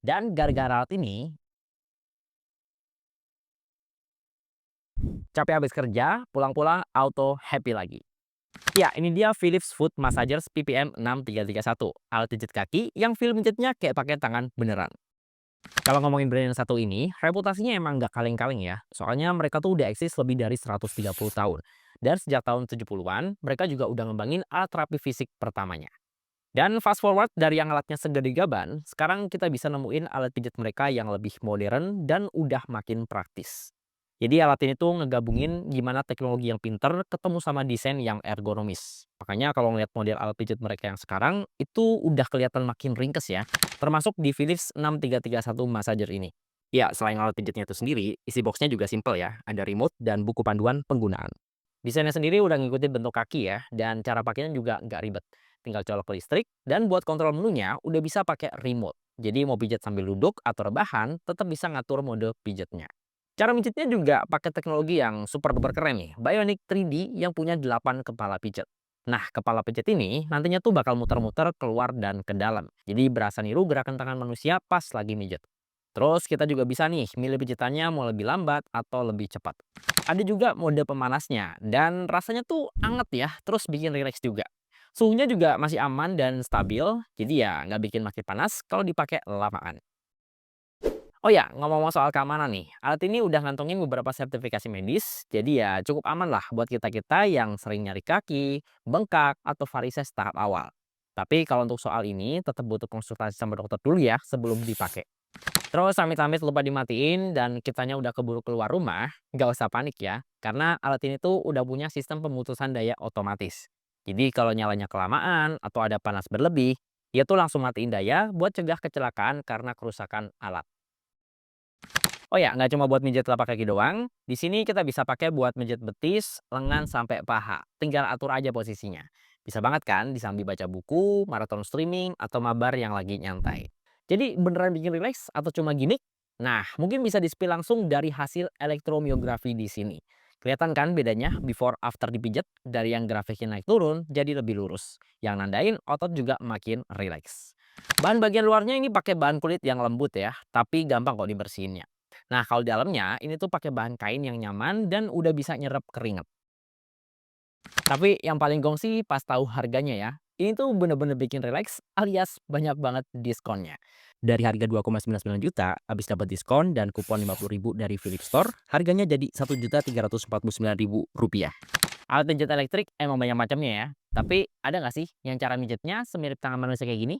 Dan gara-gara alat ini, capek habis kerja, pulang-pulang auto happy lagi. Ya, ini dia Philips Foot Massagers PPM 6331, alat pijat kaki yang feel pijatnya kayak pakai tangan beneran. Kalau ngomongin brand yang satu ini, reputasinya emang nggak kaleng-kaleng ya. Soalnya mereka tuh udah eksis lebih dari 130 tahun. Dan sejak tahun 70-an, mereka juga udah ngembangin alat terapi fisik pertamanya. Dan fast forward dari yang alatnya segede gaban, sekarang kita bisa nemuin alat pijat mereka yang lebih modern dan udah makin praktis. Jadi alat ini tuh ngegabungin gimana teknologi yang pinter ketemu sama desain yang ergonomis. Makanya kalau ngeliat model alat pijat mereka yang sekarang, itu udah kelihatan makin ringkes ya. Termasuk di Philips 6331 Massager ini. Ya, selain alat pijatnya itu sendiri, isi boxnya juga simple ya. Ada remote dan buku panduan penggunaan. Desainnya sendiri udah ngikutin bentuk kaki ya, dan cara pakainya juga nggak ribet. Tinggal colok ke listrik, dan buat kontrol menunya udah bisa pakai remote. Jadi mau pijat sambil duduk atau rebahan, tetap bisa ngatur mode pijatnya. Cara mijitnya juga pakai teknologi yang super duper keren nih, Bionic 3D yang punya 8 kepala pijat. Nah, kepala pijat ini nantinya tuh bakal muter-muter keluar dan ke dalam. Jadi berasa niru gerakan tangan manusia pas lagi mijit. Terus kita juga bisa nih milih pijitannya mau lebih lambat atau lebih cepat. Ada juga mode pemanasnya dan rasanya tuh anget ya, terus bikin rileks juga. Suhunya juga masih aman dan stabil, jadi ya nggak bikin makin panas kalau dipakai lamaan. Oh ya, ngomong-ngomong soal keamanan nih, alat ini udah ngantongin beberapa sertifikasi medis, jadi ya cukup aman lah buat kita-kita yang sering nyari kaki, bengkak, atau varises tahap awal. Tapi kalau untuk soal ini, tetap butuh konsultasi sama dokter dulu ya sebelum dipakai. Terus amit-amit lupa dimatiin dan kitanya udah keburu keluar rumah, nggak usah panik ya, karena alat ini tuh udah punya sistem pemutusan daya otomatis. Jadi kalau nyalanya kelamaan atau ada panas berlebih, dia tuh langsung matiin daya buat cegah kecelakaan karena kerusakan alat. Oh ya, nggak cuma buat mijit telapak kaki doang. Di sini kita bisa pakai buat mijit betis, lengan sampai paha. Tinggal atur aja posisinya. Bisa banget kan disambi baca buku, maraton streaming, atau mabar yang lagi nyantai. Jadi beneran bikin rileks atau cuma gimmick? Nah, mungkin bisa di-spill langsung dari hasil elektromiografi di sini. Kelihatan kan bedanya before after dipijat dari yang grafiknya naik turun jadi lebih lurus. Yang nandain otot juga makin rileks. Bahan bagian luarnya ini pakai bahan kulit yang lembut ya, tapi gampang kok dibersihinnya. Nah, kalau di dalamnya ini tuh pakai bahan kain yang nyaman dan udah bisa nyerap keringat. Tapi yang paling gong sih pas tahu harganya ya. Ini tuh bener-bener bikin rileks alias banyak banget diskonnya. Dari harga 2,99 juta, habis dapat diskon dan kupon 50.000 dari Philips Store, harganya jadi 1.349.000 rupiah. Alat pijat elektrik emang banyak macamnya ya. Tapi ada nggak sih yang cara mijitnya semirip tangan manusia kayak gini?